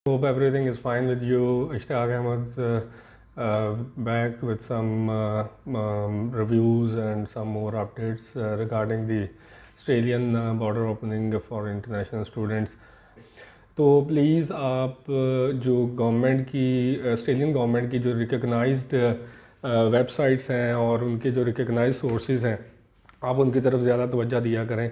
Hope everything is fine with you. Ishtaq Ahmed back with some reviews and some more updates regarding the Australian border opening for international students. तो please आप जो government की Australian government की जो recognised websites हैं और उनके जो रिकगनाइज्ड सोर्सेज हैं, आप उनकी तरफ ज़्यादा तवज्जो दिया करें.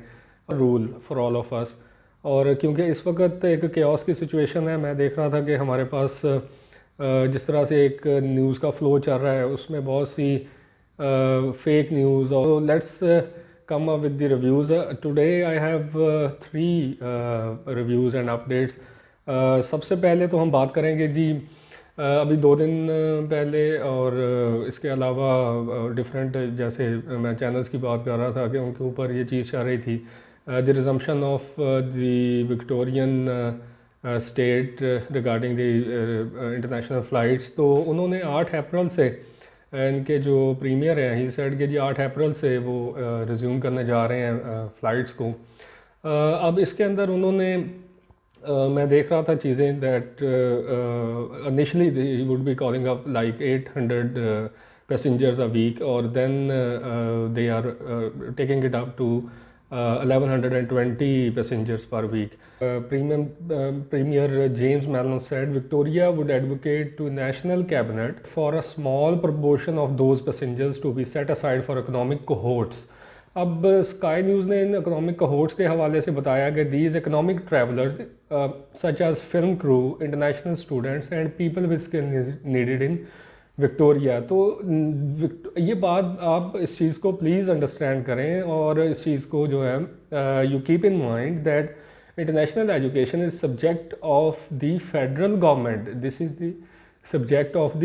Rule for all of us. और क्योंकि इस वक्त एक केओस की सिचुएशन है, मैं देख रहा था कि हमारे पास जिस तरह से एक न्यूज़ का फ़्लो चल रहा है उसमें बहुत सी फेक न्यूज़. और let's come up with the reviews. Today I have three reviews and updates. सबसे पहले तो हम बात करेंगे जी अभी 2 दिन पहले और इसके अलावा डिफरेंट जैसे मैं चैनल्स की बात कर रहा था कि उनके ऊपर ये चीज़ चल रही थी, the resumption of the Victorian state regarding the international flights. तो उन्होंने 8 अप्रैल से इनके जो प्रीमियर हैं ही सेड के जी 8 अप्रैल से वो रिज्यूम करने जा रहे हैं फ़्लाइट्स को. अब इसके अंदर उन्होंने मैं देख रहा था चीज़ें that initially they would be calling up like 800 passengers a week और then they are taking it up to 1120 passengers per week. Premier James Mallon said Victoria would advocate to National Cabinet for a small proportion of those passengers to be set aside for economic cohorts. अब sky news ने इन economic cohorts के हवाले से बताया कि these economic travellers such as film crew, international students and people with skill needed in Victoria. तो ये बात आप इस चीज़ को प्लीज़ अंडरस्टैंड करें और इस चीज़ को जो है you keep in mind that international education is subject of the federal government. This is the subject of the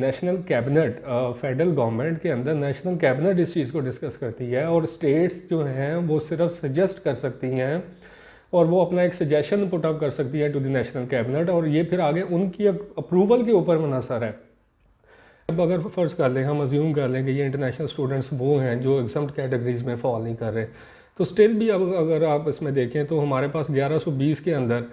national cabinet. Federal government के अंदर नेशनल कैबिनेट इस चीज़ को डिस्कस करती है और स्टेट्स जो हैं वो सिर्फ सजेस्ट कर सकती हैं और वो अपना एक सजेशन पुट अप कर सकती है टू द नेशनल कैबिनेट और ये फिर आगे उनकी अप्रूवल के ऊपर मुनहसर है. अब अगर फ़र्ज़ कर लें, हम अज्यूम कर लें कि ये इंटरनेशनल स्टूडेंट्स वो हैं जो एग्जम्प्ट कैटेगरीज़ में फॉल नहीं कर रहे, तो स्टिल भी अब अगर आप इसमें देखें तो हमारे पास 1120 के अंदर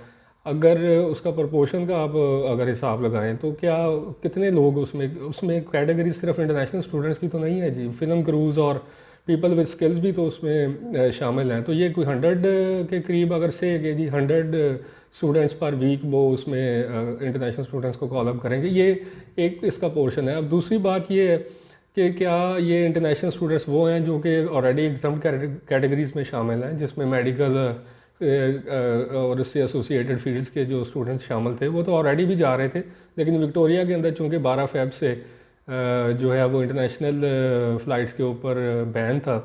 अगर उसका प्रपोर्शन का आप अगर हिसाब लगाएं तो क्या कितने लोग उसमें कैटेगरी सिर्फ इंटरनेशनल स्टूडेंट्स की तो नहीं है जी, फिल्म क्रूज़ और पीपल विद स्किल्स भी तो उसमें शामिल हैं. तो ये कोई 100 के करीब अगर से कि जी 100 स्टूडेंट्स पर वीक वो उसमें इंटरनेशनल स्टूडेंट्स को कॉल अप करेंगे, ये एक इसका पोर्शन है. अब दूसरी बात ये है कि क्या ये इंटरनेशनल स्टूडेंट्स वो हैं जो कि ऑलरेडी एग्जाम कैटेगरीज़ में शामिल हैं जिसमें मेडिकल और इससे एसोसिएटेड फील्ड्स के जो स्टूडेंट्स शामिल थे वो तो ऑलरेडी भी जा रहे थे, लेकिन विक्टोरिया के अंदर चूँकि 12 फ़रवरी से जो है वो इंटरनेशनल फ़्लाइट्स के ऊपर बैन था,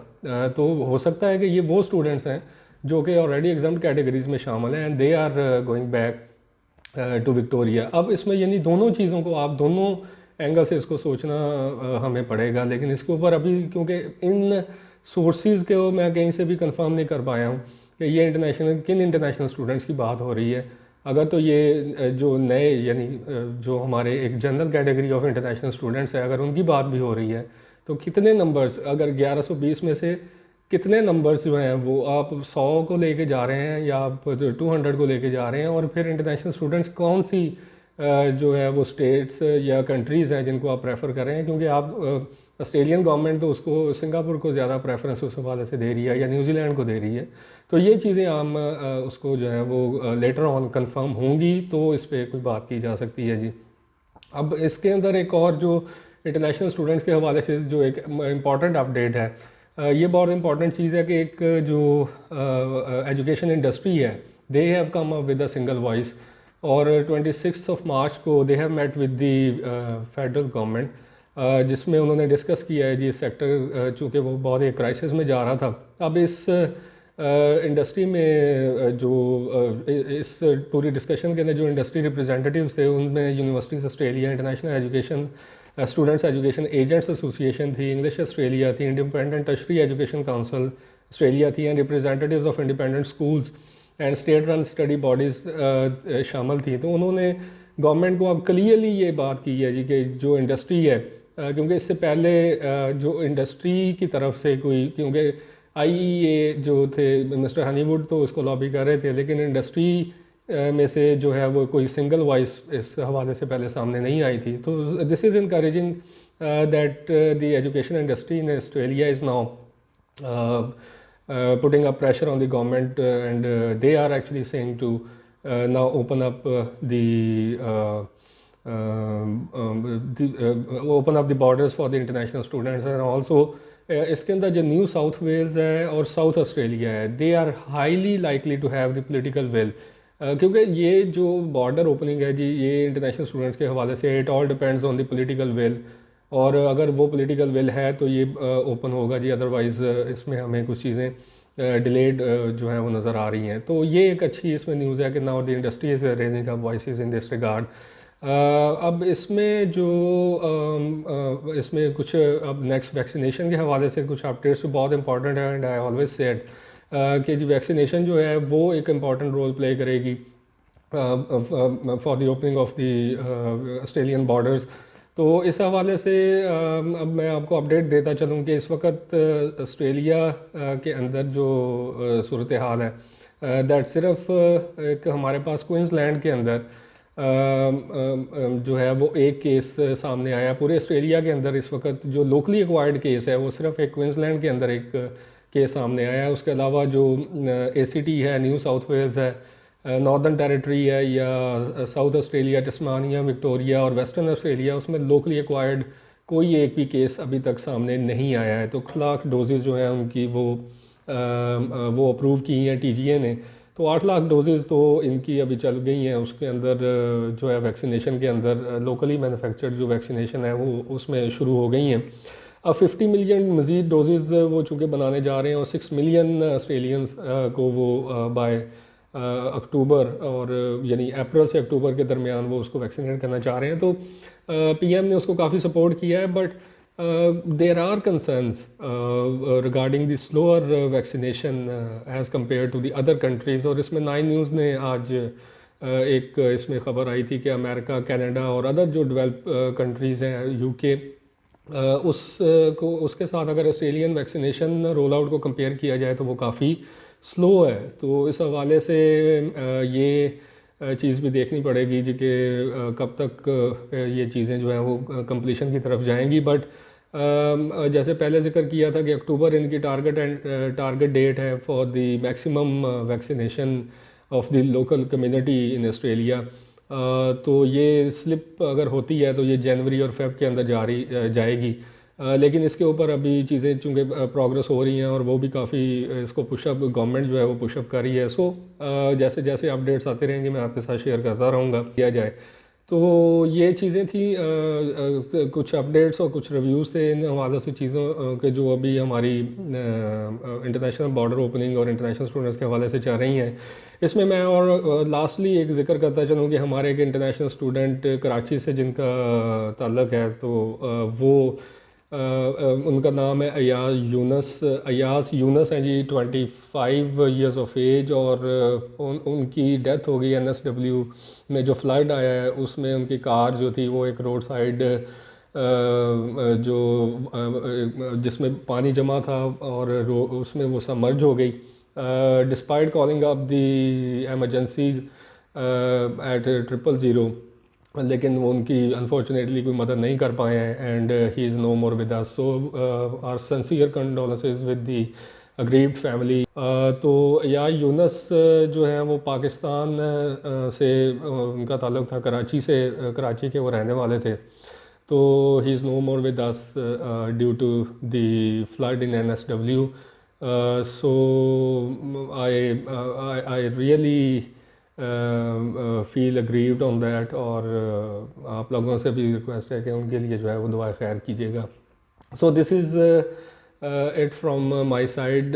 तो हो सकता है कि ये वो स्टूडेंट्स हैं जो कि ऑलरेडी एग्जाम कैटेगरीज़ में शामिल हैं and they are going back to Victoria. अब इसमें यानी दोनों चीज़ों को आप दोनों एंगल से इसको सोचना हमें पड़ेगा, लेकिन इसके ऊपर अभी क्योंकि इन सोर्सेज़ को मैं कहीं से भी कंफर्म नहीं कर पाया हूँ कि ये किन इंटरनेशनल स्टूडेंट्स की बात हो रही है. अगर तो ये जो नए यानी जो हमारे एक general category of international students है अगर उनकी बात भी हो रही है तो कितने नंबर्स, अगर 1120 में से कितने नंबर्स जो हैं वो आप 100 को लेके जा रहे हैं या आप 200 को लेके जा रहे हैं, और फिर इंटरनेशनल स्टूडेंट्स कौन सी जो है वो स्टेट्स या कंट्रीज़ हैं जिनको आप प्रेफर कर रहे हैं, क्योंकि आप ऑस्ट्रेलियन गवर्नमेंट तो उसको सिंगापुर को ज़्यादा प्रेफरेंस उस हवाले से दे रही है या न्यूजीलैंड को दे रही है. तो ये चीज़ें हम उसको जो है वो लेटर ऑन कंफर्म होंगी तो इस पर कोई बात की जा सकती है जी. अब इसके अंदर एक और जो इंटरनेशनल स्टूडेंट्स के हवाले से जो एक इम्पॉर्टेंट अपडेट है, ये बहुत इंपॉर्टेंट चीज़ है कि एक जो एजुकेशन इंडस्ट्री है they have come up with a single voice और 26 मार्च को they have met with the federal government जिसमें उन्होंने डिस्कस किया है जी सेक्टर चूँकि वो बहुत एक क्राइसिस में जा रहा था. अब इस इंडस्ट्री में जो इस पूरी डिस्कशन के अंदर जो इंडस्ट्री रिप्रेजेंटेटिव्स थे उनमें universities Australia, international education students education agents association थी, इंग्लिश ऑस्ट्रेलिया थी, independent tertiary education council Australia थी and representatives of independent schools and state run study bodies शामिल थी. तो उन्होंने गवर्नमेंट को अब क्लियरली ये बात की है जी कि जो इंडस्ट्री है क्योंकि इससे पहले जो इंडस्ट्री की तरफ से कोई, क्योंकि आईईए जो थे मिस्टर हनीवुड तो उसको लॉबी कर रहे थे, लेकिन इंडस्ट्री में से जो है वो कोई सिंगल वॉइस इस हवाले से पहले सामने नहीं आई थी. तो this is encouraging that the education industry in Australia is now putting up pressure on the government, and they are actually saying to now open up open up the borders for the international students. And also इसके अंदर जो new south Wales है और south Australia है, they are highly likely to have the political will, क्योंकि ये जो border opening है जी, ये इंटरनेशनल स्टूडेंट्स के हवाले से it all depends on the political will, और अगर वो पॉलिटिकल विल है तो ये ओपन होगा जी, अदरवाइज़ इसमें हमें कुछ चीज़ें डिलेड जो है वो नज़र आ रही हैं. तो ये एक अच्छी इसमें न्यूज़ है कि now the industry is raising up voices in this regard. अब इसमें जो इसमें कुछ अब नेक्स्ट वैक्सीनेशन के हवाले से कुछ अपडेट्स बहुत इंपॉर्टेंट है, एंड आई ऑलवेज सेड कि जो वैक्सीनेशन जो है वो एक इम्पॉर्टेंट रोल प्ले करेगी for the opening of the Australian borders. तो इस हवाले से अब मैं आपको अपडेट देता चलूँ कि इस वक्त ऑस्ट्रेलिया के अंदर जो सूरत हाल है, दैट सिर्फ एक हमारे पास क्वींसलैंड के अंदर जो है वो एक केस सामने आया. पूरे ऑस्ट्रेलिया के अंदर इस वक्त जो लोकली एक्वायर्ड केस है वो सिर्फ एक क्वींसलैंड के अंदर एक केस सामने आया है. उसके अलावा जो ACT है, न्यू साउथ वेल्स है, नॉर्दर्न टेरिटरी है, या साउथ ऑस्ट्रेलिया, टस्मानिया, विक्टोरिया और वेस्टर्न ऑस्ट्रेलिया, उसमें लोकली एक्वायर्ड कोई एक भी केस अभी तक सामने नहीं आया है. तो 8 लाख डोजेज़ जो हैं उनकी वो अप्रूव की हैं TGA ने. तो 8 लाख डोजेज़ तो इनकी अभी चल गई हैं. उसके अंदर जो है वैक्सीनेशन के अंदर लोकली मैन्युफैक्चर्ड जो वैक्सीनेशन है वो उसमें शुरू हो गई हैं. अब 50 मिलियन मज़ीद डोजेज़ वो चूँकि बनाने जा रहे हैं, और 6 मिलियन ऑस्ट्रेलियंस को वो बाय अक्टूबर, और यानी अप्रैल से अक्टूबर के दरमियान वो उसको वैक्सीनेट करना चाह रहे हैं. तो PM ने उसको काफ़ी सपोर्ट किया है, but there are concerns regarding the slower vaccination as compare to the other countries. और इसमें 9 न्यूज़ ने आज एक इसमें ख़बर आई थी कि अमेरिका, कनाडा और अदर जो डेवलप कंट्रीज़ हैं, UK, उसके साथ अगर ऑस्ट्रेलियन वैक्सीनेशन रोल आउट को कंपेयर किया जाए तो वो काफ़ी स्लो है. तो इस हवाले से ये चीज़ भी देखनी पड़ेगी जी कि कब तक ये चीज़ें जो हैं वो कंप्लीशन की तरफ जाएंगी. बट जैसे पहले जिक्र किया था कि अक्टूबर इनकी टारगेट डेट है for the maximum vaccination of the local community in Australia. तो ये स्लिप अगर होती है तो ये जनवरी और फेब के अंदर जाएगी. लेकिन इसके ऊपर अभी चीज़ें चूँकि प्रोग्रेस हो रही हैं और वो भी काफ़ी इसको पुशअप, गवर्नमेंट जो है वो पुशअप कर रही है. सो जैसे जैसे अपडेट्स आते रहेंगे मैं आपके साथ शेयर करता रहूँगा किया जाए. तो ये चीज़ें थी कुछ अपडेट्स और कुछ रिव्यूज़ थे इन हवाले से चीज़ों के जो अभी हमारी इंटरनेशनल बॉर्डर ओपनिंग और इंटरनेशनल स्टूडेंट्स के हवाले से चल रही हैं. इसमें मैं और लास्टली एक ज़िक्र करता चलूँ कि हमारे एक इंटरनेशनल स्टूडेंट कराची से जिनका ताल्लुक़ है, तो वो उनका नाम है अयाज़ यूनस हैं जी, 25 ईयर्स ऑफ एज, और उनकी डेथ हो गई NSW में जो फ्लड आया है उसमें. उनकी कार जो थी वो एक रोड साइड जो जिसमें पानी जमा था और उसमें वो सबमर्ज हो गई. Despite calling up the emergencies at 000, लेकिन वो उनकी अनफॉर्चुनेटली कोई मदद नहीं कर पाए हैं, and he is no more with us. So our sincere condolences with the aggrieved family. तो या यूनस जो है वो पाकिस्तान से उनका ताल्लुक़ था, कराची के वो रहने वाले थे. तो he is no more with us due to the flood in NSW. So I really feel aggrieved on that. और आप लोगों से भी रिक्वेस्ट है कि उनके लिए जो है वो दुआ खैर कीजिएगा. So this is it from my side.